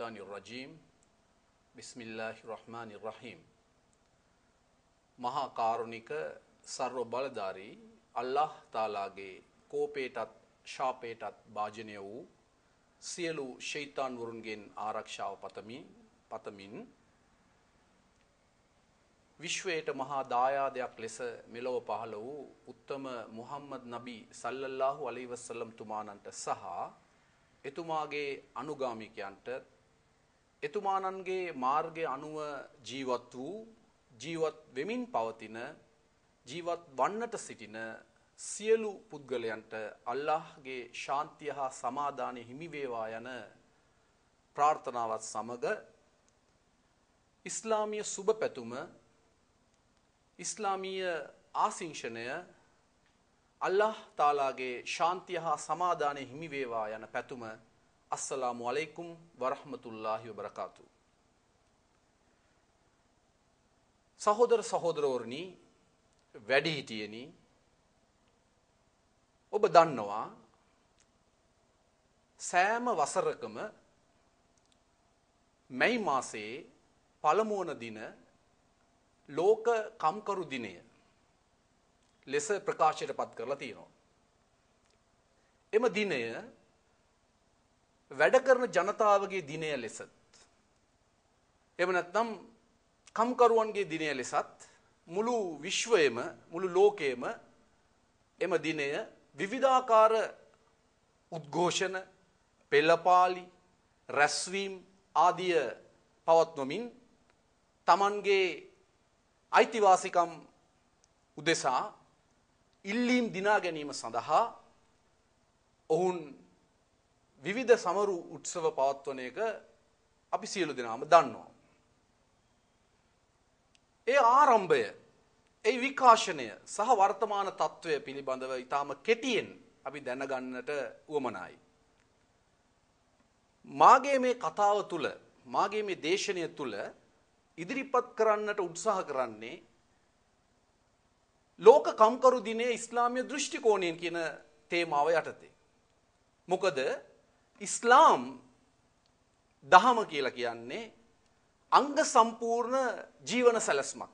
الشيطان الرجيم بسم الله الرحمن الرحيم මහා කාරුණික සර්ව බලධාරී අල්ලාහ් තාලාගේ කෝපයටත් ශාපයටත් භාජනය වූ සියලු ෂයිතාන් වරුන්ගෙන් ආරක්ෂාව පතමින් විශ්වයට මහා දායාදයක් ලෙස මෙලොව පහළ වූ උත්තම මුහම්මද් නබි සල්ලල්ලාහු අලයිහි වසල්ලම් තුමාණන්ට සහ එතුමාගේ අනුගාමිකයන්ට එතුමාණන්ගේ මාර්ගයේ අනුව ජීවත් වෙමින් පවතින ජීවත් වන්නට සිටින සියලු පුද්ගලයන්ට අල්ලාහ්ගේ ශාන්තිය හා සමාදානය හිමි වේවා යන ප්‍රාර්ථනාවත් සමග ඉස්ලාමීය සුබ පැතුම ඉස්ලාමීය ආශිංසනය අල්ලාහ් තාලාගේ ශාන්තිය හා සමාදානය හිමි වේවා යන පැතුම අස්සලාමු අලයිකුම් වරහ්මතුල්ලාහි වබරකාතු. සහෝදර සහෝදරවරුනි, වැඩිහිටියනි, ඔබ දන්නවා සෑම වසරකම මැයි මාසයේ පළමු වන දින ලෝක කම්කරු දිනය ලෙස ප්‍රකාශයට පත් කරලා තියෙනවා. එම දිනය වැඩ කරන ජනතාවගේ දිනය ලෙසත් එහෙම නැත්නම් කම්කරුවන්ගේ දිනය ලෙසත් මුළු විශ්වයේම මුළු ලෝකයේම එම දිනය විවිධාකාර උද්ඝෝෂණ, පෙළපාලි, රැස්වීම් ආදිය පවත්වමින් තමන්ගේ අයිතිවාසිකම් උදෙසා ඉල්ලීම් දිනා ගැනීම සඳහා ඔවුන් විවිධ සමරු උත්සව පවත්වන එක අපි සියලු දෙනාම දන්නවා. ඒ ආරම්භය, ඒ විකාශනය සහ වර්තමාන තත්ත්වය පිළිබඳව ඊටාම කෙටියෙන් අපි දැනගන්නට උවමනයි. මාගේ මේ කතාව තුළ, මාගේ මේ දේශනය තුළ ඉදිරිපත් කරන්නට උත්සාහ කරන්නේ ලෝක කම්කරු දිනයේ ඉස්ලාමීය දෘෂ්ටි කෝණයෙන් කියන තේමාව යටතේ. මොකද ඉස්ලාම් දහම කියලා කියන්නේ අංග සම්පූර්ණ ජීවන සැලැස්මක්.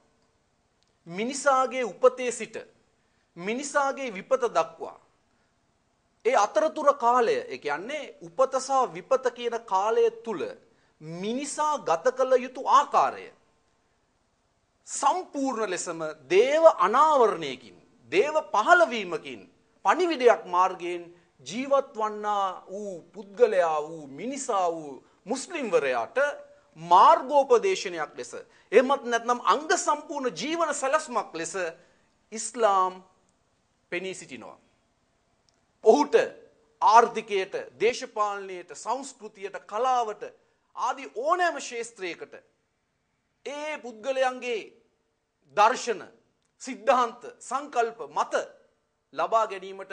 මිනිසාගේ උපතේ සිට මිනිසාගේ විපත දක්වා ඒ අතරතුර කාලය, ඒ කියන්නේ උපත සහ විපත කියන කාලය තුල මිනිසා ගත කළ යුතු ආකාරය සම්පූර්ණ ලෙසම දේව අනාවරණයකින්, දේව පහළවීමකින්, පණිවිඩයක් මාර්ගයෙන් ජීවත් වන්නා වූ පුද්ගලයා වූ මිනිසා වූ මුස්ලිම්වරයාට මාර්ගෝපදේශනයක් ලෙස, එහෙමත් නැත්නම් අංග සම්පූර්ණ ජීවන සැලැස්මක් ලෙස ඉස්ලාම් පෙනී සිටිනවා. ඔහුට ආර්ථිකයට, දේශපාලනයට, සංස්කෘතියට, කලාවට ආදී ඕනෑම ක්ෂේත්‍රයකට ඒ පුද්ගලයන්ගේ දර්ශන, සිද්ධාන්ත, සංකල්ප මත ලබා ගැනීමට,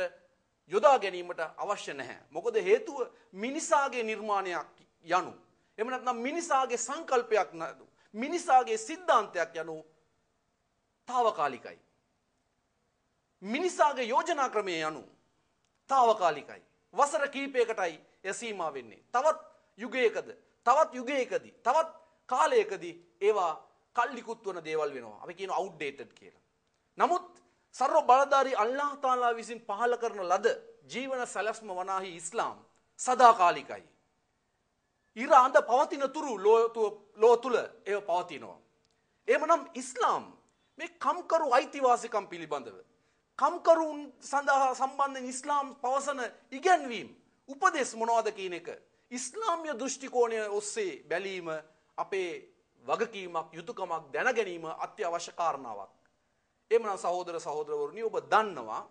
යොදා ගැනීමට අවශ්‍ය නැහැ. මොකද හේතුව මිනිසාගේ නිර්මාණයක් යනු, එහෙම නැත්නම් මිනිසාගේ සංකල්පයක් නඩු, මිනිසාගේ සිද්ධාන්තයක් යනු తాවකාලිකයි. මිනිසාගේ යෝජනා ක්‍රමය යනු తాවකාලිකයි. වසර කිහිපයකටයි එය සීමා වෙන්නේ. තවත් යුගයකදී, තවත් කාලයකදී ඒවා කල්ලිකුත් වන දේවල් වෙනවා. අපි කියනවා අවුට්ඩේටඩ් කියලා. නමුත් සර්ව බලධාරී අල්ලාහ් තාලා විසින් පහළ කරන ලද ජීවන සැලැස්ම වනාහි ඉස්ලාම් සදාකාලිකයි. ඉර අඳ පවතින තුරු ලෝ තුල ඒව පවතිනවා. එහෙමනම් ඉස්ලාම් මේ කම්කරු අයිතිවාසිකම් පිළිබඳව, කම්කරුන් සඳහා සම්බන්ධයෙන් ඉස්ලාම් පවසන ඉගැන්වීම්, උපදෙස් මොනවද කියන එක ඉස්ලාමීය දෘෂ්ටි කෝණය ඔස්සේ බැලීම අපේ වගකීමක්, යුතුයකමක්, දැන ගැනීම අත්‍යවශ්‍ය කාරණාවක්. එමනම් සහෝදර සහෝදරවරුනි, ඔබ දන්නවා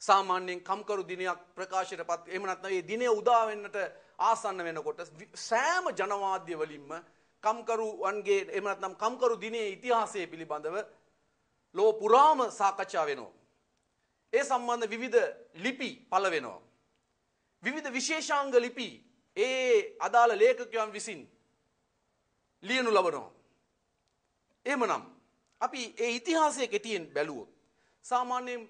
සාමාන්‍යයෙන් කම්කරු දිනයක් ප්‍රකාශයටපත්, එහෙම නැත්නම් මේ දිනය උදා වෙන්නට ආසන්න වෙනකොට සෑම ජනමාධ්‍ය වලින්ම කම්කරුවන්ගේ, එහෙම නැත්නම් කම්කරු දිනයේ ඉතිහාසය පිළිබඳව ලෝ පුරාම සාකච්ඡා වෙනවා. ඒ සම්බන්ධ විවිධ ලිපි පළ වෙනවා. විවිධ විශේෂාංග ලිපි ඒ අදාළ ලේඛකයන් විසින් ලියනු ලබනවා. එහෙමනම් අපි ඒ ඉතිහාසය කෙටියෙන් බැලුවොත් සාමාන්‍යයෙන්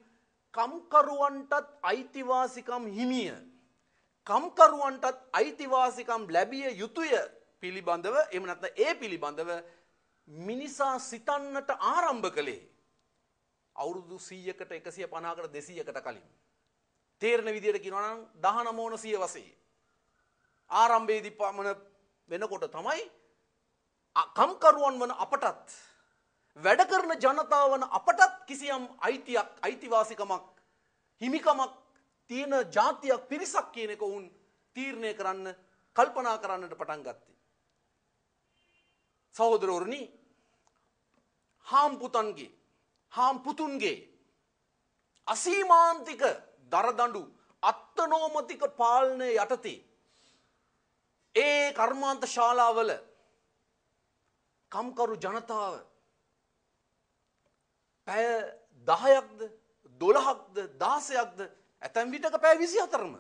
කම්කරුවන්ටත් අයිතිවාසිකම් හිමිය කම්කරුවන්ටත් අයිතිවාසිකම් ලැබිය යුතුය පිළිබඳව එහෙම නැත්නම් ඒ පිළිබඳව මිනිසා සිතන්නට ආරම්භ කළේ අවුරුදු 100කට 150කට 200කට කලින්. තේරෙන විදිහට කියනවා නම් 19 ඕන සියවසේ ආරම්භයේදී පමණ වෙනකොට තමයි කම්කරුවන් වන අපටත් වැඩ කරන ජනතාව වන අපටත් කිසියම් අයිතිවාසිකමක් හිමිකමක් තියෙන ජාතියක් පිරිසක් කියන එක උන් තීරණය කරන්න කල්පනා කරන්නට පටන් ගත්තේ. සහෝදරවරුනි, හාම්පුතුන්ගේ අසීමාන්තික දරදඬු අත්නෝමතික පාලනය යටතේ ඒ කර්මාන්ත ශාලාවල කම්කරු ජනතාව පැය 10ක්ද 12ක්ද 16ක්ද ඇතැම් විටක පැය 24ම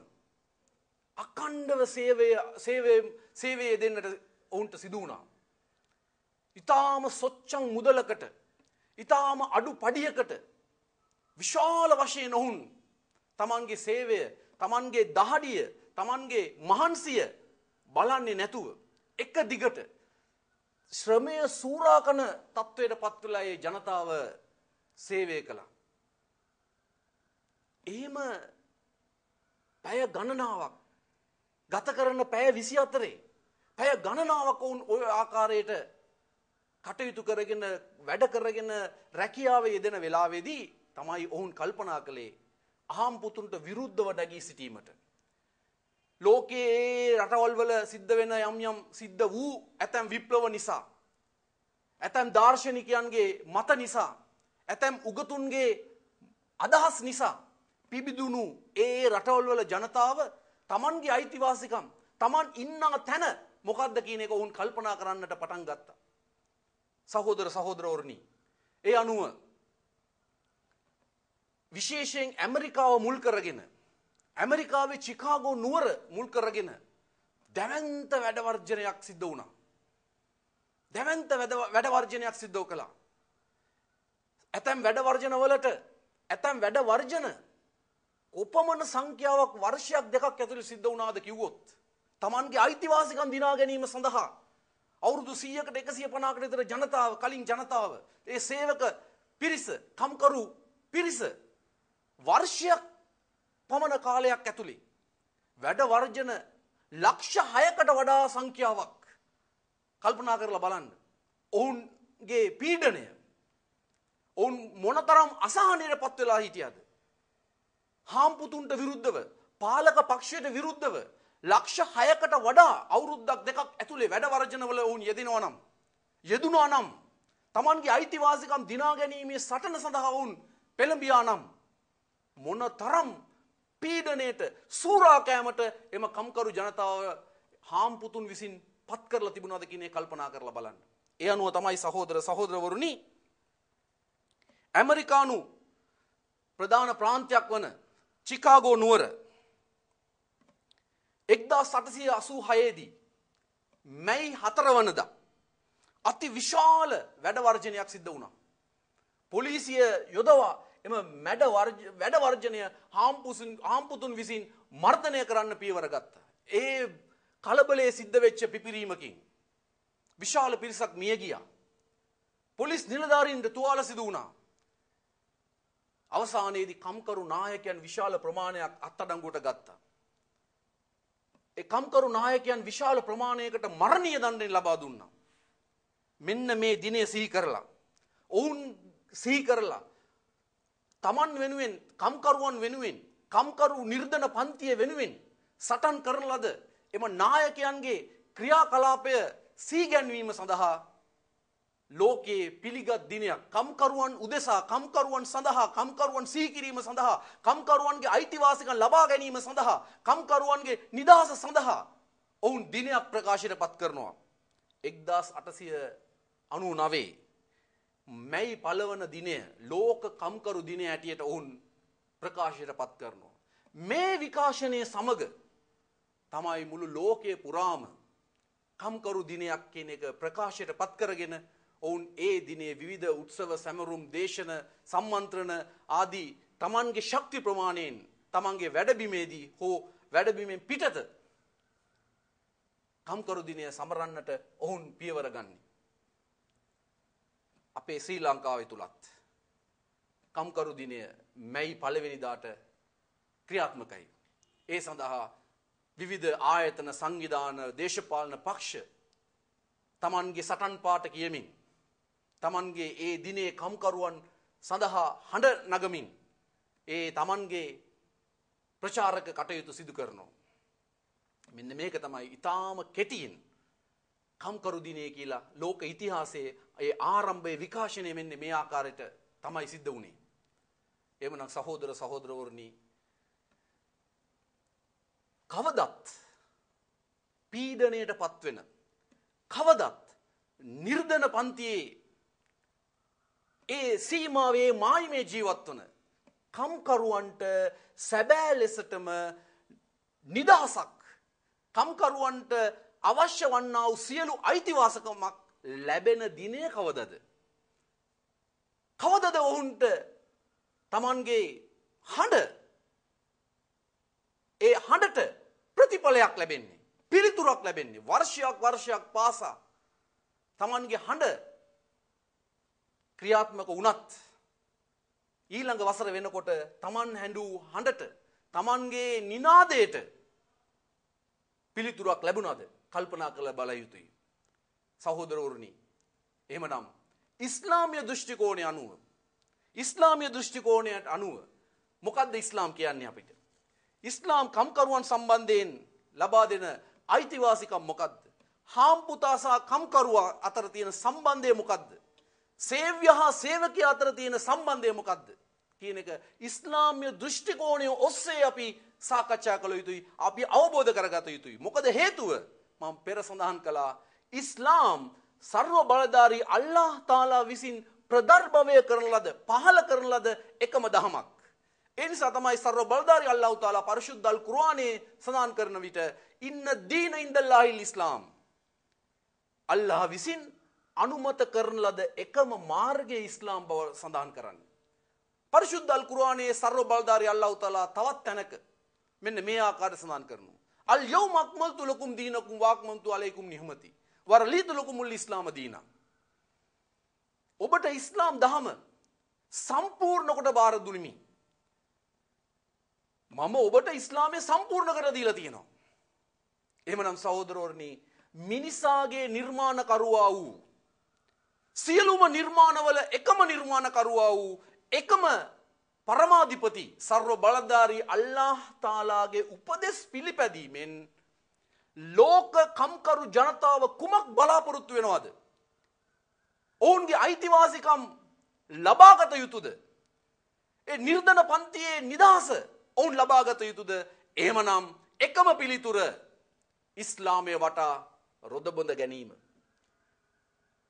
අඛණ්ඩව සේවයේ දෙන්නට ඔවුන්ට සිදු වුණා. ඊටාම සොච්චම් මුදලකට ඊටාම අඩු පඩියකට විශාල වශයෙන් ඔවුන් තමන්ගේ සේවය, තමන්ගේ දහඩිය, තමන්ගේ මහන්සිය බලන්නේ නැතුව එක දිගට ශ්‍රමය සූරා කරන තත්වයට පත් වෙලා ඒ ජනතාව සේවය කළා. එහෙම පැය ගණනාවක් ගත කරන පැය 24 පැය ගණනාවක් වුන් ওই ආකාරයට කටයුතු කරගෙන වැඩ කරගෙන රැකියාවේ යෙදෙන වෙලාවේදී තමයි ඔවුන් කල්පනා කළේ අහම්පුතුන්ට විරුද්ධව නැගී සිටීමට. ලෝකයේ රටවල් වල සිද්ධ වෙන යම් සිද්ධ වූ ඇතැම් විප්ලව නිසා, ඇතැම් දාර්ශනිකයන්ගේ මත නිසා, ඇතැම් උගතුන්ගේ අදහස් නිසා පිබිදුණු ඒ රටවල් වල ජනතාව තමන්ගේ අයිතිවාසිකම්, තමන් ඉන්නා තැන මොකක්ද කියන එක වුන් කල්පනා කරන්නට පටන් ගත්තා. සහෝදරවරුනි, ඒ අනුව විශේෂයෙන් ඇමරිකාව මුල් කරගෙන, ඇමරිකාවේ චිකාගෝ නුවර මුල් කරගෙන දැවැන්ත වැඩ වර්ජනයක් සිද්ධ වුණා. දැවැන්ත වැඩ වර්ජනයක් සිද්ධ කළා. ඇතැම් වැඩ වර්ජන වලට ඇතැම් වැඩ වර්ජන කොපමණ සංඛ්‍යාවක් වර්ෂයක් දෙකක් ඇතුළේ සිද්ධ වුණාද කිව්වොත් Tamanගේ අයිතිවාසිකම් දිනා ගැනීම සඳහා අවුරුදු 100කට 150කට විතර ජනතාව කලින් ජනතාව ඒ සේවක පිරිස කම්කරු පිරිස වර්ෂයක් පමණ කාලයක් ඇතුළේ වැඩ වර්ජන ලක්ෂ 6කට වඩා සංඛ්‍යාවක් කල්පනා කරලා බලන්න. ඔවුන්ගේ පීඩනය, ඔවුන් මොනතරම් අසහනයටපත් වෙලා හිටියද? හාම්පුතුන්ට විරුද්ධව, පාලක පක්ෂයට විරුද්ධව ලක්ෂ 6කට වඩා අවුරුද්දක් දෙකක් ඇතුලේ වැඩ වර්ජනවල ඔවුන් යෙදුණා නම් Tamanගේ අයිතිවාසිකම් දිනා ගැනීමේ සටන සඳහා ඔවුන් පෙළඹියා නම් මොනතරම් පීඩණයට සූරා කෑමට එම කම්කරු ජනතාව හාම්පුතුන් විසින් පත් කරලා තිබුණාද කියන එක කල්පනා කරලා බලන්න. ඒ අනුව තමයි සහෝදරවරුනි ඇමරිකානු ප්‍රධාන ප්‍රාන්තයක් වන චිකාගෝ නුවර 1886 දී මැයි 4 වනදා අති විශාල වැඩ වර්ජනයක් සිද්ධ වුණා. පොලිසිය යොදවා එම වැඩ වර්ජනය හාම්පුතුන් විසින් මර්ධනය කරන්න පියවර ගත්තා. ඒ කලබලයේ සිද්ධ වෙච්ච පිපිරීමකින් විශාල පිරිසක් මිය ගියා. පොලිස් නිලධාරීන්ට තුවාල සිදු වුණා. අවසානයේදී කම්කරු නායකයන් විශාල ප්‍රමාණයක් අත්අඩංගුවට ගත්තා. ඒ කම්කරු නායකයන් විශාල ප්‍රමාණයකට මරණීය දඬුවම් ලබා දුන්නා. මෙන්න මේ දිනය සිහි කරලා ඔවුන් සිහි කරලා Taman වෙනුවෙන් කම්කරුවන් වෙනුවෙන් කම්කරු නිර්ධන පන්තිය වෙනුවෙන් සටන් කරන ලද එම නායකයන්ගේ ක්‍රියාකලාපය සීගැන්වීම සඳහා ලෝකයේ පිළිගත් දිනයක් කම්කරුවන් උදෙසා කම්කරුවන් සඳහා කම්කරුවන් සිහි කිරීම සඳහා කම්කරුවන්ගේ අයිතිවාසිකම් ලබා ගැනීම සඳහා කම්කරුවන්ගේ නිදහස සඳහා ඔවුන් දිනයක් ප්‍රකාශයට පත් කරනවා. 1899 මැයි 1 වන දිනය ලෝක කම්කරු දිනය හැටියට ඔවුන් ප්‍රකාශයට පත් කරනවා. මේ විකාශනය සමග තමයි මුළු ලෝකයේ පුරාම කම්කරු දිනයක් කියන එක ප්‍රකාශයට පත් කරගෙන ඔවුන් ඒ දිනේ විවිධ උත්සව සැමරුම් දේශන සම්මන්ත්‍රණ ආදී Tamanගේ ශක්ති ප්‍රමාණයෙන් Tamanගේ වැඩබිමේදී හෝ වැඩබිමෙන් පිටත කම්කරු දිනය සමරන්නට ඔවුන් පියවර ගන්නේ. අපේ ශ්‍රී ලංකාවේ තුලත් කම්කරු දිනය මැයි 1 වෙනිදාට ක්‍රියාත්මකයි. ඒ සඳහා විවිධ ආයතන සංවිධාන දේශපාලන පක්ෂ තමන්ගේ සටන් පාට කියමින් තමන්ගේ ඒ දිනේ කම්කරුවන් සඳහා හඬ නගමින් ඒ තමන්ගේ ප්‍රචාරක කටයුතු සිදු කරනවා. මෙන්න මේක තමයි ඊටාම කෙටියෙන් කම්කරු දිනේ කියලා ලෝක ඉතිහාසයේ ඒ ආරම්භයේ විකාශනය මෙන්න මේ ආකාරයට තමයි සිද්ධ වුනේ. එවනම් සහෝදර සහෝදරවරුනි කවදත් පීඩණයට පත්වෙන කවදත් නිර්ධන පන්තියේ ඒ සීමාවේ මායිමේ ජීවත් වන කම්කරුවන්ට සැබෑ ලෙසටම නිදහසක් කම්කරුවන්ට අවශ්‍ය වන්නා වූ සියලු අයිතිවාසිකමක් ලැබෙන දිනය කවදද? කවදද ඔවුන්ට තමන්ගේ හඬ ඒ හඬට ප්‍රතිඵලයක් ලැබෙන්නේ? පිළිතුරක් ලැබෙන්නේ? වර්ෂයක් පාසා තමන්ගේ හඬ ක්‍රියාත්මක වුණත් ඊළඟ වසර වෙනකොට තමන් හැඬු හඬට තමන්ගේ නිනාදයට පිළිතුරක් ලැබුණාද? කල්පනා කරලා බල යුතුයි. සහෝදරවරුනි, එහෙමනම් ඉස්ලාමීය දෘෂ්ටි කෝණයට අනුව මොකද්ද ඉස්ලාම් කියන්නේ අපිට? ඉස්ලාම් කම්කරුවන් සම්බන්ධයෙන් ලබා දෙන අයිතිවාසිකම් මොකද්ද? හාම්පුතා සහ කම්කරුවා අතර තියෙන සම්බන්ධය මොකද්ද? සේව්‍ය හා සේවකයා අතර තියෙන සම්බන්ධය මොකද්ද කියන එක ඉස්ලාමීය දෘෂ්ටි කෝණය ඔස්සේ අපි සාකච්ඡා කළ යුතුයි. අපි අවබෝධ කරගත යුතුයි. මොකද හේතුව මම පෙර සඳහන් කළා ඉස්ලාම් සර්ව බලධාරී අල්ලාහ් තාලා විසින් ප්‍රදර්භවය කරන ලද පහළ කරන ලද එකම දහමක්. ඒ නිසා තමයි සර්ව බලධාරී අල්ලාහ් තාලා පරිශුද්ධ අල් කුර්ආනයේ සඳහන් කරන විට ඉන්න දීන ඉන්දල්ලාහිල් ඉස්ලාම් අල්ලාහ් විසින් අනුමත කරන ලද එකම මාර්ගය ඉස්ලාම් බව සඳහන් කරන්නේ. පරිශුද්ධ අල් කුර්ආනයේ සර්ව බලධාරී අල්ලාහ් තාලා තවත් තැනක මෙන්න මේ ආකාරයට සඳහන් කරනවා. අල් යෞම අක්මල්තු ලකුම් දීනකුම් වාක්මන්තු අලයිකුම් නිහමති වරලීතු ලකුමුල් ඉස්ලාම දීන. ඔබට ඉස්ලාම් දහම සම්පූර්ණ කොට බාර දුනිමි. මම ඔබට ඉස්ලාමය සම්පූර්ණ කර දීලා තියෙනවා. එහෙමනම් සහෝදරවරුනි, මිනිසාගේ නිර්මාණකරුවා වූ සියලුම නිර්මාණවල එකම නිර්මාණකරුවා වූ එකම පරමාධිපති සර්ව බලධාරී අල්ලාහ් තාලාගේ උපදෙස් පිළිපැදීමෙන් ලෝක කම්කරු ජනතාව කුමක් බලාපොරොත්තු වෙනවද? ඔවුන්ගේ අයිතිවාසිකම් ලබාගත යුතුද? ඒ නිර්ධන පන්තියේ නිදහස ඔවුන් ලබාගත යුතුද? එහෙමනම් එකම පිළිතුර ඉස්ලාමයේ වටා රොදබොඳ ගැනීම,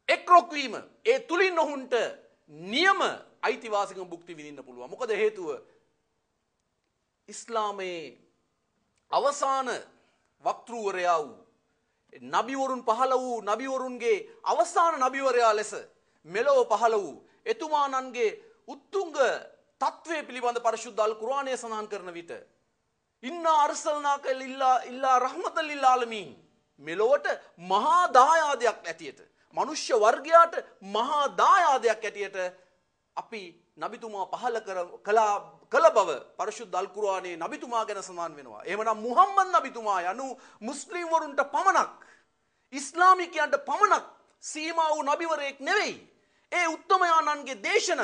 එක්රොක් වීම. ඒ තුලින් ඔවුන්ට නියම අයිතිවාසිකම් භුක්ති විඳින්න පුළුවන්. මොකද හේතුව ඉස්ලාමයේ අවසාන වක්තෘවරයා වූ නබිවරුන් පහළ වූ නබිවරුන්ගේ අවසාන නබිවරයා ලෙස මෙලොව පහළ වූ එතුමාණන්ගේ උත්තුංග තත්වයේ පිළිබඳ පරිශුද්ධ අල් කුර්ආනයේ සඳහන් කරන විට ඉන්නා අර්සල්නාක ඉල්ලා රහ්මතල් ලිල් ආලමීන් මෙලොවට මහා දායාදයක් ඇටියට මනුෂ්‍ය වර්ගයාට මහා දායාදයක් ඇටියට අපි නබිතුමා පහළ කළ බව පරිශුද්ධ අල් කුර්ආනයේ නබිතුමා ගැන සඳහන් වෙනවා. එහෙමනම් මුහම්මද් නබිතුමා යනු මුස්ලිම් වරුන්ට පමණක්, ඉස්ලාමිකයන්ට පමණක් සීමා වූ නබිවරයෙක් නෙවෙයි. ඒ උත්තමයාණන්ගේ දේශන,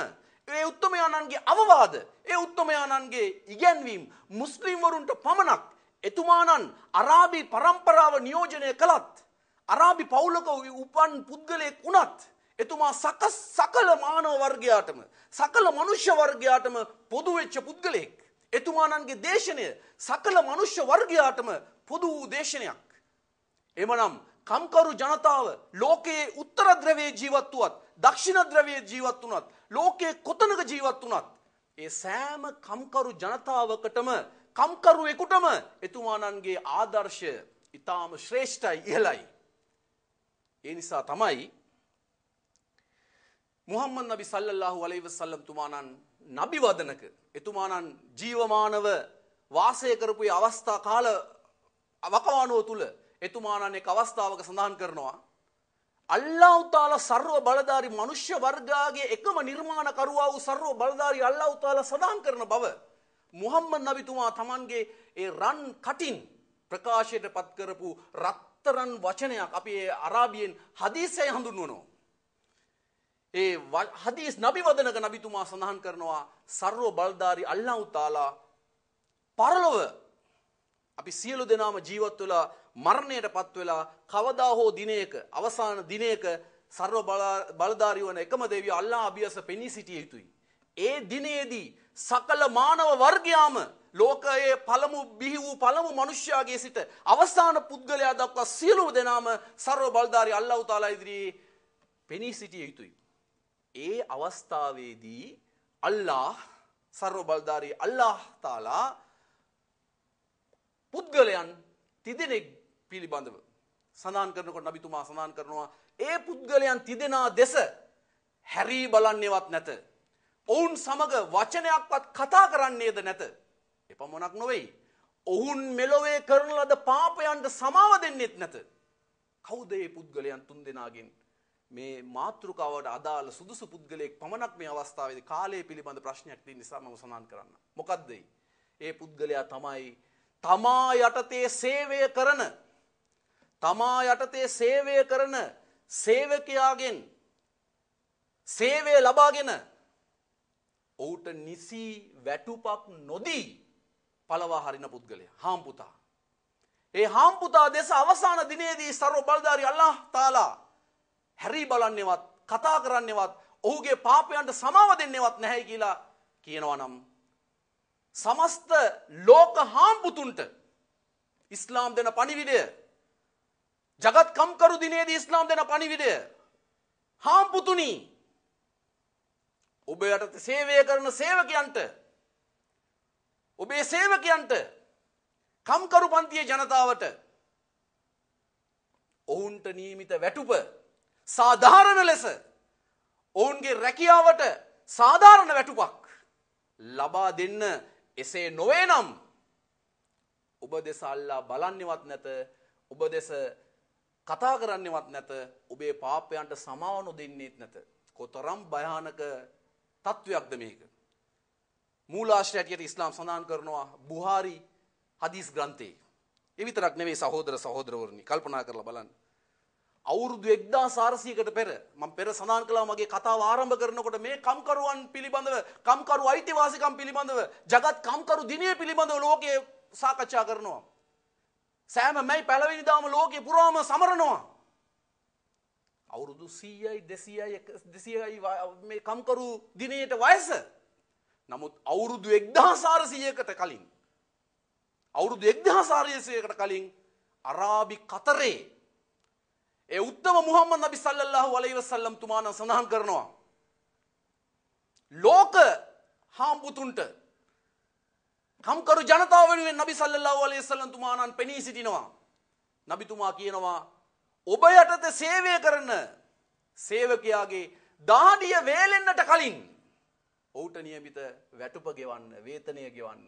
ඒ උත්තමයාණන්ගේ අවවාද, ඒ උත්තමයාණන්ගේ ඉගැන්වීම් මුස්ලිම් වරුන්ට පමණක්. එතුමාණන් අරාබි පරම්පරාව නියෝජනය කළත්, අරාබි පවුලක උපන් පුද්ගලයෙක් වුණත් එතුමා සකල මානව වර්ගයාටම, සකල මනුෂ්‍ය වර්ගයාටම පොදු වෙච්ච පුද්ගලයෙක්. එතුමාණන්ගේ දේශනය සකල මනුෂ්‍ය වර්ගයාටම පොදු වූ දේශනයක්. එමනම් කම්කරු ජනතාව ලෝකයේ උත්තර ද්‍රවයේ ජීවත් වුවත්, දක්ෂිණ ද්‍රවයේ ජීවත් වුණත්, ලෝකයේ කොතනක ජීවත් වුණත් ඒ සෑම කම්කරු ජනතාවකටම, කම්කරුවෙකුටම එතුමාණන්ගේ ආදර්ශය ඊටාම ශ්‍රේෂ්ඨයි, ඉහළයි. ඒ නිසා තමයි මුහම්මද් නබි සල්ලල්ලාහු අලයිහි වසල්ලම් තුමාණන් නබි වදනක එතුමාණන් ජීවමානව වාසය කරපු ඒ අවස්ථා කාල වකවානුව තුල එතුමාණන් එක් අවස්ථාවක සඳහන් කරනවා අල්ලාහ් තාලා සර්ව බලධාරී මනුෂ්‍ය වර්ගයාගේ එකම නිර්මාණකරුවා වූ සර්ව බලධාරී අල්ලාහ් තාලා සඳහන් කරන බව මුහම්මද් නබිතුමා තමන්ගේ ඒ රන් කටින් ප්‍රකාශයට පත් කරපු රත්තරන් වචනයක් අපි ඒ අරාබියෙන් හදීසය හඳුන්වනවා. ඒ හදීස් නබි වදනක නබිතුමා සඳහන් කරනවා සර්ව බලධාරී අල්ලාහ් තාලා පරලොව අපි සියලු දෙනාම ජීවත් වෙලා මරණයට පත් වෙලා කවදා හෝ දිනයක අවසාන දිනයක සර්ව බලධාරී වන එකම දෙවිය අල්ලාහ් අභියස පෙනී සිටිය යුතුයි. ඒ දිනේදී සකල මානව වර්ගයාම ලෝකයේ පළමු බිහි වූ පළමු මිනිසයාගේ සිට අවසාන පුද්ගලයා දක්වා සියලු දෙනාම සර්ව බලධාරී අල්ලාහ් තාලා ඉදිරියේ පෙනී සිටිය යුතුයි. ඒ අවස්ථාවේදී අල්ලාහ් සර්ව බලධාරී අල්ලාහ් තාලා පුද්ගලයන් තිදෙනෙක් පිළිබඳව සඳහන් කරනකොට නබිතුමා සඳහන් කරනවා ඒ පුද්ගලයන් තිදෙනා දෙස හැරී බලන්නේවත් නැත. ඔවුන් සමග වචනයක්වත් කතා කරන්නේද නැත. එපමණක් නොවේ. ඔවුන් මෙලොවේ කරන ලද පාපයන්ට සමාව දෙන්නේත් නැත. කවුද මේ පුද්ගලයන් තුන්දෙනාගෙන් මේ මාතෘකාවට අදාළ සුදුසු පුද්ගලයෙක් පමණක් මේ අවස්ථාවේදී කාලය පිළිබඳ ප්‍රශ්නයක් තියෙන නිසා මම සඳහන් කරන්න. මොකද්ද ඒ පුද්ගලයා තමයි තමා යටතේ සේවය කරන සේවකයාගෙන් සේවය ලබාගෙන ඔහුට නිසි වැටුපක් නොදී පළවා හරින පුද්ගලයා හාම්පුතා. ඒ හාම්පුතා දෙස අවසාන දිනේදී සර්ව බලධාරී අල්ලාහ් තාලා හැරී බලන්නේවත් කතා කරන්නේවත් ඔහුගේ පාපයන්ට සමාව දෙන්නේවත් නැහැ කියලා කියනවා නම් සමස්ත ලෝක හාම්පුතුන්ට ඉස්ලාම් දෙන පණිවිඩය ජගත් කම්කරු දිනේදී ඉස්ලාම් දෙන පණිවිඩය හාම්පුතුනි ඔබ යටතේ සේවය කරන සේවකයන්ට ඔබේ සේවකයන්ට කම්කරු පන්තියේ ජනතාවට ඔවුන්ට නියමිත වැටුප සාධාරණ ලෙස ඔවුන්ගේ රැකියාවට සාධාරණ වැටුපක් ලබා දෙන්න. එසේ නොවේ නම් ඔබ දෙස අල්ලා බලන්නේවත් නැත. ඔබ දෙස කතා කරන්නේවත් නැත. ඔබේ පාපයන්ට සමාව නොදෙන්නේත් නැත. කොතරම් භයානක තත්වයක්ද මේක. මූලාශ්‍රය හැටියට ඉස්ලාම් සඳහන් කරනවා බුහාරි හදීස් ග්‍රන්ථයේ. ඒ විතරක් නෙවෙයි සහෝදර සහෝදරවරුනි කල්පනා කරලා බලන්න. අවුරුදු 1400කට පෙර මම පෙර සඳහන් කළා මගේ කතාව ආරම්භ කරනකොට මේ කම්කරුවන් පිළිබඳව කම්කරු අයිතිවාසිකම් පිළිබඳව ජගත් කම්කරු දිනය පිළිබඳව ලෝකයේ සාකච්ඡා කරනවා. සෑම මැයි පළවෙනිදාම ලෝකේ පුරාම සමරනවා. අවුරුදු 100යි 200යි මේ කම්කරු දිනයට වයස. නමුත් අවුරුදු 1400කට කලින් අවුරුදු 1400කට කලින් අරාබි කතරේ ඒ උත්තම මුහම්මද් නබි සල්ලල්ලාහු අලයිහි වසල්ලම් තුමාණන් සඳහන් කරනවා ලෝක හාම්පුතුන්ට කම්කරු ජනතාව වෙනුවෙන් නබි සල්ලල්ලාහු අලයිහි වසල්ලම් තුමාණන් පෙනී සිටිනවා. නබිතුමා කියනවා ඔබ යටතේ සේවය කරන සේවකයාගේ දාඩිය වේලෙන්නට කලින් ඔහුට නියමිත වැටුප ගෙවන්න, වේතනය ගෙවන්න.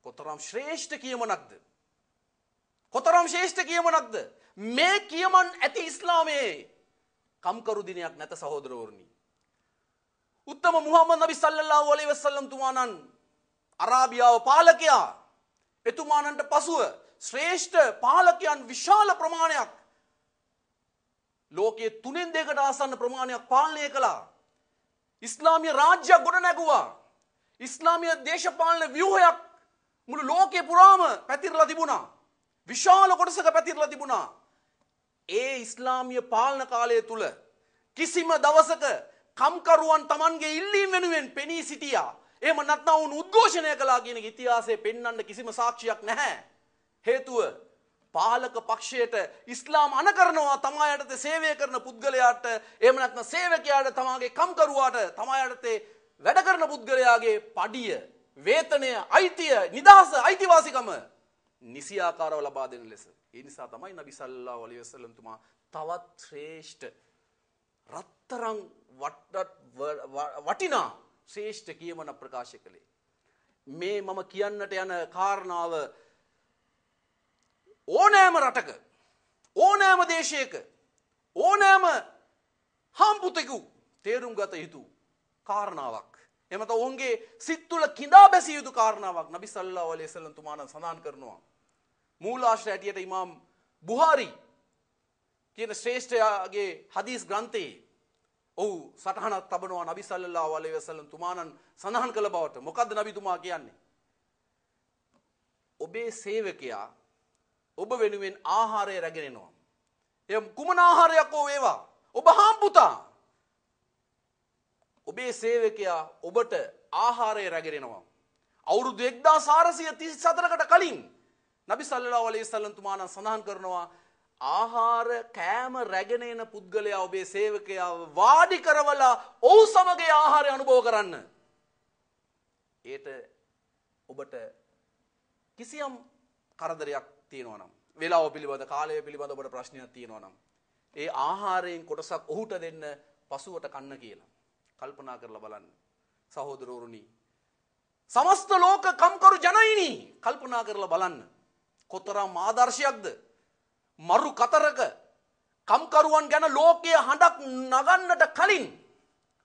කොතරම් ශ්‍රේෂ්ඨ කියමනක්ද? කොතරම් ශ්‍රේෂ්ඨ කියමනක්ද? මේ කියමන් ඇති ඉස්ලාමයේ කම්කරු දිනයක් නැත සහෝදරවරුනි. උත්තම මුහම්මද් නබි සල්ලල්ලාහු අලයිහි වසල්ලම් තුමාණන් අරාබියාව පාලකයා එතුමාණන්ට පසුව ශ්‍රේෂ්ඨ පාලකයන් විශාල ප්‍රමාණයක් ලෝකයේ 3/2කට ආසන්න ප්‍රමාණයක් පාලනය කළා. ඉස්ලාමීය රාජ්‍යයක් ගොඩ නැගුවා. ඉස්ලාමීය දේශපාලන ව්‍යුහයක් මුළු ලෝකේ පුරාම පැතිරලා තිබුණා. විශාල කොටසක පැතිරලා තිබුණා. ඒ ඉස්ලාමීය පාලන කාලය තුල කිසිම දවසක කම්කරුවන් Tamanගේ ඉල්ලීම් වෙනුවෙන් පෙනී සිටියා. එහෙම නැත්නම් උන් උද්ඝෝෂණය කළා කියන ඉතිහාසයේ පෙන්වන්න කිසිම සාක්ෂියක් නැහැ. හේතුව පාලක පක්ෂයට ඉස්ලාම් අණ කරනවා තමා යටතේ සේවය කරන පුද්ගලයාට, එහෙම නැත්නම් සේවකයාට, තමාගේ කම්කරුවාට, තමා යටතේ වැඩ කරන පුද්ගලයාගේ පඩිය, වේතනය, අයිතිය, නිදහස, අයිතිවාසිකම නිසියාකාරව ලබා දෙන ලෙස. ඒ නිසා තමයි නබි සල්ලල්ලාහු අලයිහි වසල්ලම් තුමා තවත් ශ්‍රේෂ්ඨ රත්තරන් වටිනා ශ්‍රේෂ්ඨ කියමන ප්‍රකාශ කළේ. මේ මම කියන්නට යන කාරණාව ඕනෑම රටක ඕනෑම දේශයක ඕනෑම හම්පුතෙකු තේරුම් ගත යුතු කාරණාවක්. එමත ඔවුන්ගේ සිත් තුළ කිඳා බැසිය යුතු කාරණාවක් නබි සල්ලල්ලාහු අලයිහි වසල්ලම් තුමාණන් සඳහන් කරනවා. මූලාශ්‍රය හැටියට ඉමාම් බුහාරි කියන ශ්‍රේෂ්ඨයාගේ හදීස් ග්‍රන්ථයේ ඔහු සටහනක් තබනවා නබි සල්ලල්ලාහු අලයිහි වසල්ලම් තුමාණන් සඳහන් කළ බවට. මොකද්ද නබිතුමා කියන්නේ? ඔබේ සේවකයා ඔබ වෙනුවෙන් ආහාරය රැගෙන එනවා. එය කුමන ආහාරයක් හෝ වේවා. ඔබ හාම්පුතා. ඔබේ සේවකයා ඔබට ආහාරය රැගෙන එනවා. අවුරුදු 1434කට කලින් නබි සල්ලල්ලාහු අලයිහි වසල්ලම් තුමාණන් සඳහන් කරනවා ආහාර කෑම රැගෙන එන පුද්ගලයා ඔබේ සේවකයා වාඩි කරවලා ඔහු සමග ආහාරය අනුභව කරන්න. ඒට ඔබට කිසියම් කරදරයක් තියෙනවා නම්, වේලාව පිළිබඳ කාලය පිළිබඳ ඔබට ප්‍රශ්නයක් තියෙනවා නම්, ඒ ආහාරයෙන් කොටසක් ඔහුට දෙන්න පසුවට කන්න කියලා. කල්පනා කරලා බලන්න. සහෝදරවරුනි, සමස්ත ලෝක කම්කරු ජනයිනි, කල්පනා කරලා බලන්න. කොතරම් ආදර්ශයක්ද? මරු කතරක කම්කරුවන් ගැන ලෝකයේ හඬක් නගන්නට කලින්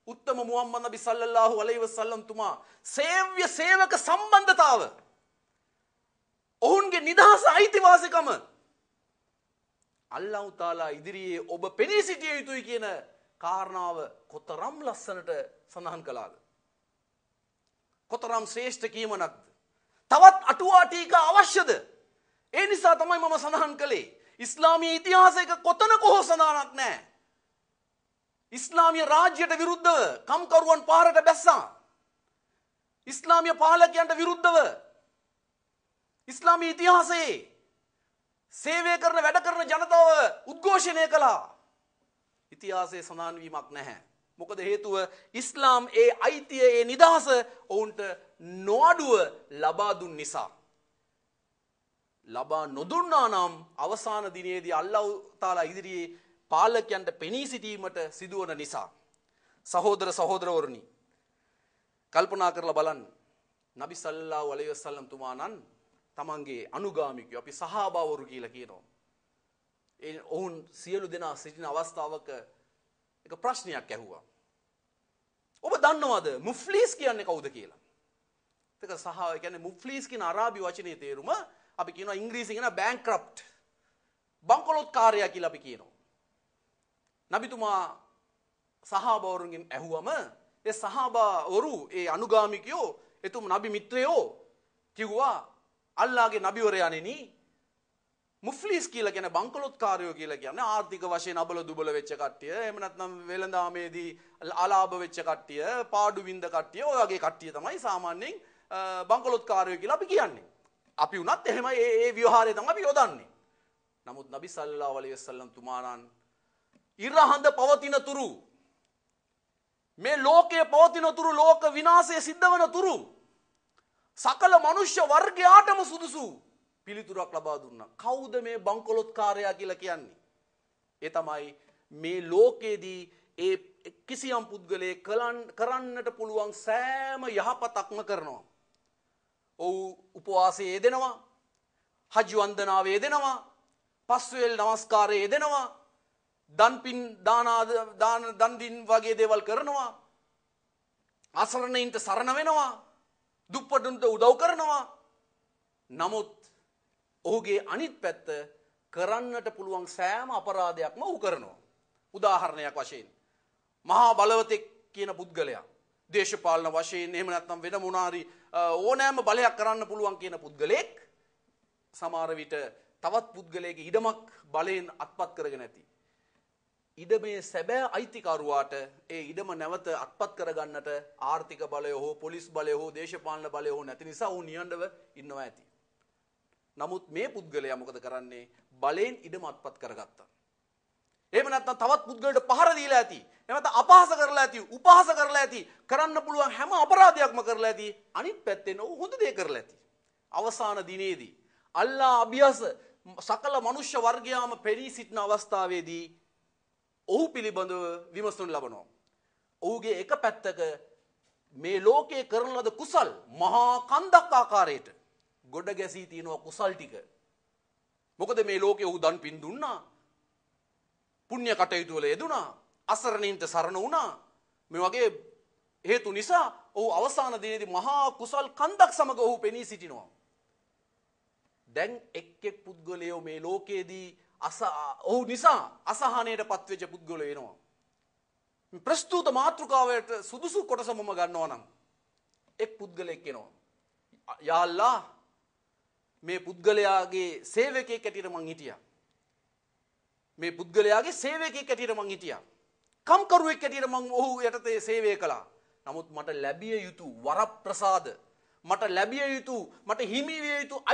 උත්තම මුහම්මද් නබි සල්ලල්ලාහු අලයිහි වසල්ලම් තුමා සේව්‍ය සේවක සම්බන්ධතාව, ඔවුන්ගේ නිදහස අයිතිවාසිකම අල්ලාහ් තාලා ඉදිරියේ ඔබ පෙනී සිටිය යුතුයි කියන කාරණාව කොතරම් ලස්සනට සඳහන් කළාද? කොතරම් ශ්‍රේෂ්ඨ කීමනක්ද? තවත් අටුවා ටීකා අවශ්‍යද? ඒ නිසා තමයි මම සඳහන් කළේ ඉස්ලාමීය ඉතිහාසයක කොතනක හෝ සඳහනක් නැහැ. ඉස්ලාමීය රාජ්‍යයට විරුද්ධව කම්කරුවන් පාරට බැස්සා. ඉස්ලාමීය පාලකයන්ට විරුද්ධව ඉස්ලාමීය ඉතිහාසයේ සේවය කරන වැඩ කරන ජනතාව උද්ඝෝෂණය කළා. ඉතිහාසයේ සඳහන් වීමක් නැහැ. මොකද හේතුව ඉස්ලාම් ඒ අයිතිය ඒ නිදහස ඔවුන්ට නොඅඩුව ලබා දුන් නිසා. ලබා නොදුන්නා නම් අවසාන දිනේදී අල්ලාහ් තාලා ඉදිරියේ පාලකයන්ට පෙනී සිටීමට සිදුවන නිසා. සහෝදර සහෝදරවරුනි, කල්පනා කරලා බලන්න. නබි සල්ලල්ලාහු අලයිහි වසල්ලම් තුමාණන් තමන්ගේ අනුගාමිකයෝ අපි සහාබාවරු කියලා කියනවා. ඒ ඔවුන් සියලු දෙනා සිටින අවස්ථාවක එක ප්‍රශ්නයක් ඇහුවා. ඔබ දන්නවද මුෆ්ලිස් කියන්නේ කවුද කියලා? ඒක කියන්නේ මුෆ්ලිස් කියන අරාබි වචනේ තේරුම අපි කියනවා ඉංග්‍රීසියෙන් කියන බැංක්‍රප්ට්, බංකොලොත්කාරයා කියලා අපි කියනවා. නබිතුමා සහාබාවරුන්ගෙන් ඇහුවම ඒ සහාබාවරු ඒ අනුගාමිකයෝ එතුම නබි මිත්‍රයෝ කිව්වා අල්ලාහගේ නබිවරයාණෙනි, මුෆ්ලිස් කියලා කියන්නේ බංකොලොත්කාරයෝ කියලා කියන්නේ ආර්ථික වශයෙන් අබල දුබල වෙච්ච කට්ටිය, එහෙම නැත්නම් වෙළඳාමේදී අලාභ වෙච්ච කට්ටිය, පාඩු වින්ද කට්ටිය, ඔය වගේ කට්ටිය තමයි සාමාන්‍යයෙන් බංකොලොත්කාරයෝ කියලා අපි කියන්නේ. අපි උනත් එහෙමයි ඒ ව්‍යවහාරය තමයි අපි යොදන්නේ. නමුත් නබි සල්ලල්ලාහු අලයිහි වසල්ලම් තුමාණන් ඉරහඳ පවතින තුරු, මේ ලෝකයේ පවතින තුරු, ලෝක විනාශය සිද්ධ වන තුරු සකල මනුෂ්‍ය වර්ගයාටම සුදුසු පිළිතුරක් ලබා දුන්නා. කවුද මේ බංකොලොත්කාරයා කියලා කියන්නේ? ඒ තමයි මේ ලෝකයේදී ඒ කිසියම් පුද්ගලයෙක් කරන්නට පුළුවන් සෑම යහපතක්ම කරනවා. ඔව් උපවාසයේ යෙදෙනවා, හජ් වන්දනාවේ යෙදෙනවා, පස්වේල් නමස්කාරයේ යෙදෙනවා, දන්පින් දන් දින් වගේ දේවල් කරනවා, අසරණයින්ට සරණ වෙනවා, දුප්පතුන්ට උදව් කරනවා. නමුත් ඔහුගේ අනිත් පැත්ත කරන්නට පුළුවන් සෑම අපරාධයක්ම ඔහු කරනවා. උදාහරණයක් වශයෙන් මහා බලවතෙක් කියන පුද්ගලයා දේශපාලන වශයෙන් එහෙම නැත්නම් වෙන මොනාරි ඕනෑම බලයක් කරන්න පුළුවන් කියන පුද්ගලෙක් සමහර විට තවත් පුද්ගලයෙකුගේ ඉඩමක් බලයෙන් අත්පත් කරගෙන ඇති. ඉඩමේ සැබෑ අයිතිකරුවාට ඒ ඉඩම නැවත අත්පත් කරගන්නට ආර්ථික බලය හෝ පොලිස් බලය හෝ දේශපාලන බලය හෝ නැති නිසා ඔහු නිහඬව ඉන්නවා ඇති. නමුත් මේ පුද්ගලයා මොකද කරන්නේ? බලයෙන් ඉඩම අත්පත් කරගත්තා. එහෙම නැත්නම් තවත් පුද්ගලයෙකුට පහර දීලා ඇති. එහෙම නැත්නම් අපහාස කරලා ඇති, උපහාස කරලා ඇති, කරන්න පුළුවන් හැම අපරාධයක්ම කරලා ඇති. අනිත් පැත්තෙන් ඔහු හොඳ දේ කරලා ඇති. අවසාන දිනේදී අල්ලාහ් අභියස සකල මනුෂ්‍ය වර්ගයාම පෙරී සිටින අවස්ථාවේදී ඔහු පිළිබඳව විමසනු ලබනවා. ඔහුගේ එක පැත්තක මේ ලෝකයේ කරන ලද කුසල් මහා කන්දක් ආකාරයට ගොඩ ගැසී තියෙනවා කුසල් ටික. මොකද මේ ලෝකේ ඔහු දන් පින් දුන්නා. පුණ්‍ය කටයුතු වල යෙදුණා. අසරණින්ට සරණ වුණා. මේ වගේ හේතු නිසා ඔහු අවසාන දිනේදී මහා කුසල් කන්දක් සමග ඔහු පෙනී සිටිනවා. දැන් එක් පුද්ගලයෝ මේ ලෝකයේදී ඔහු නිසා අසහනයට පත්වෙච්ච පුද්ගලයෝ වෙනවා. ප්‍රස්තුත මාතෘකාවට සුදුසු කොටස මම ගන්නවා නම් එක් පුද්ගලයෙක් එනවා. යා අල්ලා මේ පුද්ගලයාගේ සේවකයෙක් ඇටියට මං හිටියා. මේ පුද්ගලයාගේ සේවකයෙක් ඇටියට මං හිටියා. කම්කරුවෙක් ඇටියට මං ඔහු යටතේ සේවය කළා. නමුත් මට ලැබිය යුතු වරප්‍රසාද, මට ලැබිය යුතු, මට හිමි විය යුතු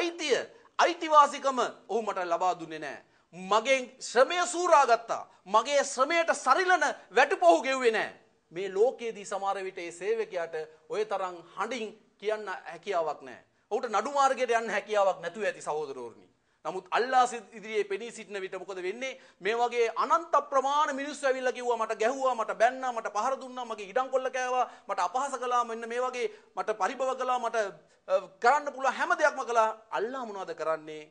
අයිතිවාසිකම ඔහු මට ලබා දුන්නේ නැහැ. මගෙන් ශ්‍රමය සූරා ගත්තා. මගේ ශ්‍රමයට සරිලන වැටුප ඔහු ගෙව්වේ නැහැ. මේ ලෝකයේදී සමහර විට ඒ සේවකයාට ඔය තරම් හඬින් කියන්න හැකියාවක් නැහැ. ඔහුට නඩු මාර්ගයට යන්න හැකියාවක් නැතුව ඇති සහෝදරවරුනි. නමුත් අල්ලාහ් ඉදිරියේ පෙනී සිටින විට මොකද වෙන්නේ? මේ වගේ අනන්ත ප්‍රමාණ මිනිස්සු ඇවිල්ලා කිව්වා මට ගැහුවා, මට බැන්නා, මට පහර දුන්නා, මගේ ඉඩම් කොල්ල කෑවා, මට අපහාස කළා, මෙන්න මේ වගේ මට පරිභව කළා, මට කරන්න පුළුවන් හැම දෙයක්ම කළා. අල්ලාහ් මොනවද කරන්නේ?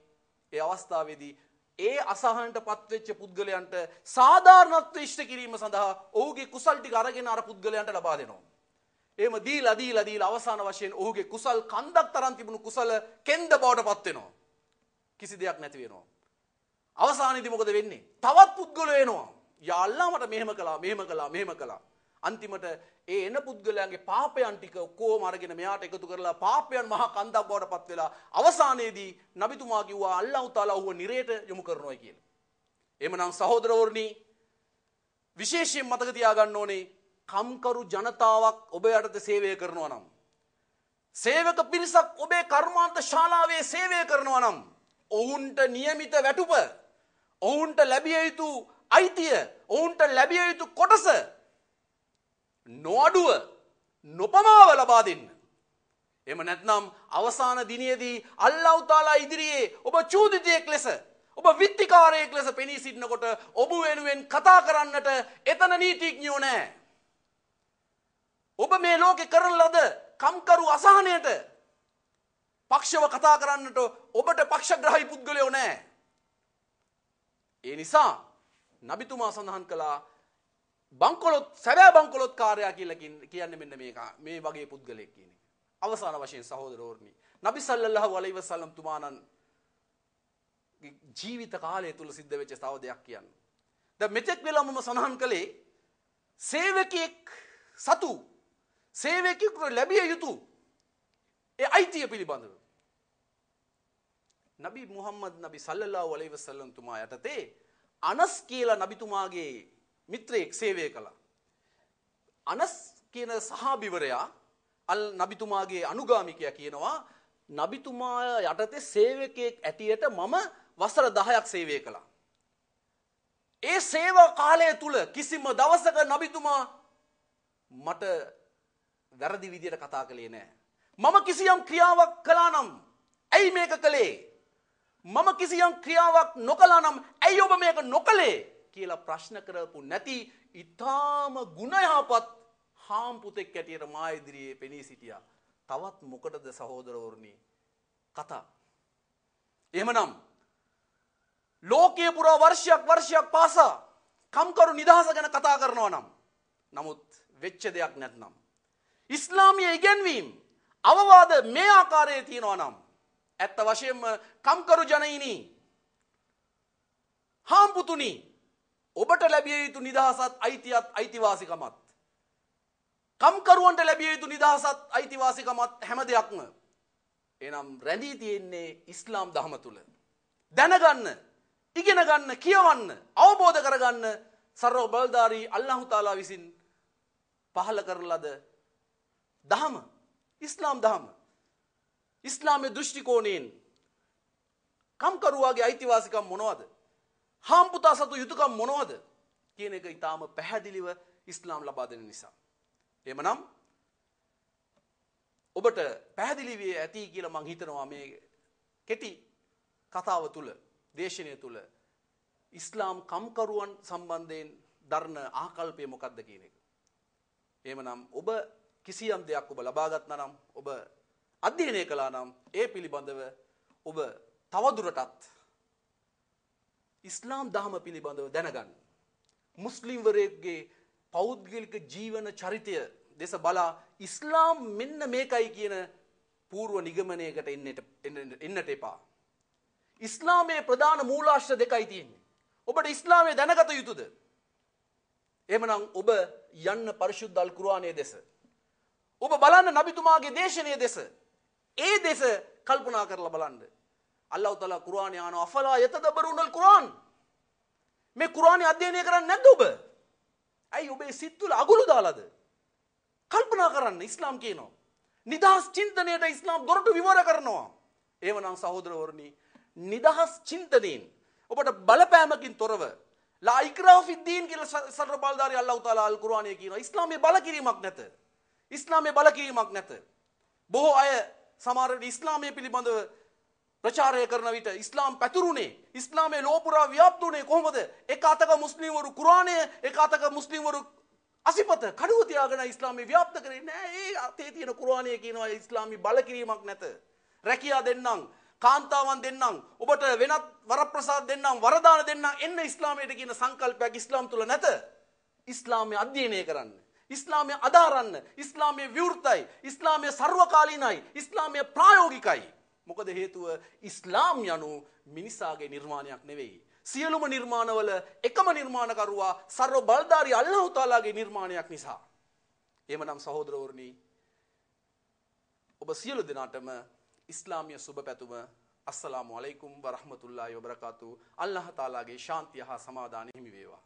ඒ අවස්ථාවේදී ඒ අසහනට පත්වෙච්ච පුද්ගලයන්ට සාධාරණත්වය ඉෂ්ට කිරීම සඳහා ඔහුගේ කුසල් ටික අරගෙන අර පුද්ගලයන්ට ලබා දෙනවා. එහෙම දීලා අවසාන වශයෙන් ඔහුගේ කුසල් කන්දක් තරම් තිබුණු කුසල කෙන්ද බවට පත් වෙනවා. කිසි දෙයක් නැති වෙනවා. අවසානයේදී මොකද වෙන්නේ? තවත් පුද්ගලයෝ එනවා. යා අල්ලා මට මෙහෙම කළා. අන්තිමට ඒ එන පුද්ගලයන්ගේ පාපයන් ටික කොහොම අරගෙන මෙයාට එකතු කරලා පාපයන් මහා කන්දක් බවට පත් වෙලා අවසානයේදී නබිතුමා කිව්වා අල්ලාහ් තාලා ඔහුව නිරේට යොමු කරනවා කියලා. එhmenan සහෝදරවරුනි විශේෂයෙන් මතක තියාගන්න ඕනේ කම්කරු ජනතාවක් ඔබ යටතේ සේවය කරනවා නම්, සේවක පිරිසක් ඔබේ කර්මාන්ත ශාලාවේ සේවය කරනවා නම්, ඔවුන්ට નિયમિત වැටුප, ඔවුන්ට ලැබිය යුතු අයිතිය, ඔවුන්ට ලැබිය යුතු කොටස නොඅඩුව නොපමාව ලබා දෙන්න. එහෙම නැත්නම් අවසාන දිනයේදී අල්ලාහ් තාලා ඉදිරියේ ඔබ චූදිතයෙක් ලෙස, ඔබ විත්තිකාරයෙක් ලෙස පෙනී සිටිනකොට ඔබ වෙනුවෙන් කතා කරන්නට එතන නීතිඥයෝ නැහැ. ඔබ මේ ලෝකේ කරන ලද කම්කරු අසහනයට පක්ෂව කතා කරන්නට ඔබට පක්ෂග්‍රාහී පුද්ගලයෝ නැහැ. ඒ නිසා නබිතුමා සඳහන් කළා සැබෑ බංකොලොත් කාර්යයා කියලා කියන්නේ මෙන්න මේ වගේ පුද්ගලයෙක් කියන එක. අවසාන වශයෙන් සහෝදරවරුනි, නබි සල්ලල්ලාහු අලයිහි වසල්ලම් තුමාණන් ජීවිත කාලය තුල සිද්ධ වෙච්ච තව දෙයක් කියන්න. දැන් මෙතෙක් වෙලා මම සඳහන් කළේ සේවකයෙක් සතු සේවකයෙකුට ලැබිය යුතු ඒ අයිතිය පිළිබඳව. නබි මුහම්මද් නබි සල්ලල්ලාහු අලයිහි වසල්ලම් තුමා යටතේ අනස් කියලා නබිතුමාගේ මිත්‍රයෙක් සේවය කළා. අනස් කියන සහාබිවරයා නබිතුමාගේ අනුගාමිකයා කියනවා නබිතුමා යටතේ සේවකයෙක් ඇටියට මම වසර 10ක් සේවය කළා. ඒ සේවා කාලය තුල කිසිම දවසක නබිතුමා මට වැරදි විදියට කතා කළේ නැහැ. මම කිසියම් ක්‍රියාවක් කළා නම් ඇයි මේක කළේ? මම කිසියම් ක්‍රියාවක් නොකළා නම් ඇයි ඔබ මේක නොකළේ කියලා ප්‍රශ්න කරපු නැති ඊටාම ගුණ යහපත් හාම්පුතෙක් ඇටියට මා ඉදිරියේ පෙනී සිටියා. තවත් මොකටද සහෝදරවරුනි කතා? එහෙමනම් ලෝකයේ පුරා වර්ෂයක් පාසා කම්කරු නිදහස ගැන කතා කරනවා නම්, නමුත් වෙච්ච දෙයක් නැත්නම්, ඉස්ලාමීය ඉගැන්වීම් අවවාද මේ ආකාරයේ තියෙනවා නම්, ඇත්ත වශයෙන්ම කම්කරු ජනයිනි, හාම්පුතුනි, ඔබට ලැබිය යුතු නිදහසත් අයිතිවාසිකමත්, කම්කරුවන්ට ලැබිය යුතු නිදහසත් අයිතිවාසිකමත් හැම දෙයක්ම එනම් රැඳී තියෙන්නේ ඉස්ලාම් ධර්ම තුල. දැනගන්න, ඉගෙන ගන්න, කියවන්න, අවබෝධ කරගන්න සර්ව බලධාරී අල්ලාහ් තාලා විසින් පහල කරන ලද ධර්ම, ඉස්ලාම් ධර්ම. ඉස්ලාමයේ දෘෂ්ටි කෝණයෙන් කම්කරුවාගේ අයිතිවාසිකම් මොනවද? හාම්පුතා සතු යුතුයකම් මොනවද කියන එක ඊටාම පැහැදිලිව ඉස්ලාම් ලබා දෙන නිසා. එහෙමනම් ඔබට පැහැදිලි වී ඇති කියලා මම හිතනවා මේ කෙටි කතාව තුල, දේශනය තුල ඉස්ලාම් කම්කරුවන් සම්බන්ධයෙන් දරන ආකල්පය මොකක්ද කියන එක. එහෙමනම් ඔබ කිසියම් දෙයක් ඔබ ලබා ගන්නා නම් ඔබ අධ්‍යයනය කළා නම් ඒ පිළිබඳව ඔබ තවදුරටත් ඉස්ලාම් ධර්ම පිළිබඳව දැනගන්න. මුස්ලිම්වරයෙක්ගේ පෞද්ගලික ජීවන චරිතය දෙස බලා ඉස්ලාම් මෙන්න මේකයි කියන පූර්ව නිගමනයකට එන්නට එපා. ඉස්ලාමයේ ප්‍රධාන මූලාශ්‍ර දෙකයි තියෙන්නේ. ඔබට ඉස්ලාමය දැනගත යුතුද? එහෙමනම් ඔබ යන්න පරිශුද්ධ අල් කුර්ආනයේ දෙස. ඔබ බලන්න නබිතුමාගේ දේශනාවේ දෙස. ඒ දෙස කල්පනා කරලා බලන්න. අල්ලාහ් තාලා කුර්ආනයේ ආන අෆලා යතදබරුනල් කුර්ආන්. මේ කුර්ආනය අධ්‍යයනය කරන්නේ නැද්ද ඔබ? ඇයි ඔබේ සිත් තුළ අගුළු දාලාද? කල්පනා කරන්න ඉස්ලාම් කියනවා. නිදහස් චින්තනයට ඉස්ලාම් දොරටු විවර කරනවා. එවනම් සහෝදරවරුනි නිදහස් චින්තනයෙන් ඔබට බලපෑමකින් තොරව ලා ඉක්රා ෆිද්දීන් කියලා සතර බලධාරී අල්ලාහ් තාලා අල් කුර්ආනයේ කියනවා. ඉස්ලාමයේ බල කිරීමක් නැත. ඉස්ලාමයේ බල කිරීමක් නැත. බොහෝ අය සමහර ඉස්ලාමයේ පිළිබඳව ප්‍රචාරය කරන විට ඉස්ලාම් පැතුරුනේ ඉස්ලාමයේ ලෝපුරා ව්‍යාප්තුනේ කොහොමද? එක අතක මුස්ලිම්වරු කුර්ආනය එක අතක මුස්ලිම්වරු අසිපත කඩුව තියාගෙන ඉස්ලාමයේ ව්‍යාප්ත කරේ නෑ. ඒ අතේ තියෙන කුර්ආනය කියනවා ඉස්ලාමී බල කිරීමක් නැත. රැකියා දෙන්නම් කාන්තාවන් දෙන්නම් ඔබට වෙනත් වරප්‍රසාද දෙන්නම් වරදාන දෙන්නම් එන්න ඉස්ලාමයට කියන සංකල්පයක් ඉස්ලාම් තුල නැත. ඉස්ලාමය අධ්‍යයනය කරන්න. ඉස්ලාමය අදාරන්න. ඉස්ලාමය විවෘතයි. ඉස්ලාමය සර්වකාලීනයි. ඉස්ලාමය ප්‍රායෝගිකයි. මොකද හේතුව ඉස්ලාම් යනු මිනිසාගේ නිර්මාණයක් නෙවෙයි. සියලුම නිර්මාණවල එකම නිර්මාණකරුවා සර්ව බලධාරී අල්ලාහ් තාලාගේ නිර්මාණයක් නිසා. එහෙමනම් සහෝදරවරුනි ඔබ සියලු දෙනාටම ඉස්ලාමීය සුබ පැතුම අස්සලාමු අලයිකුම් වරහ්මතුල්ලාහි වබරකාතු. අල්ලාහ් තාලාගේ ශාන්තිය හා සමාදානය හිමි වේවා.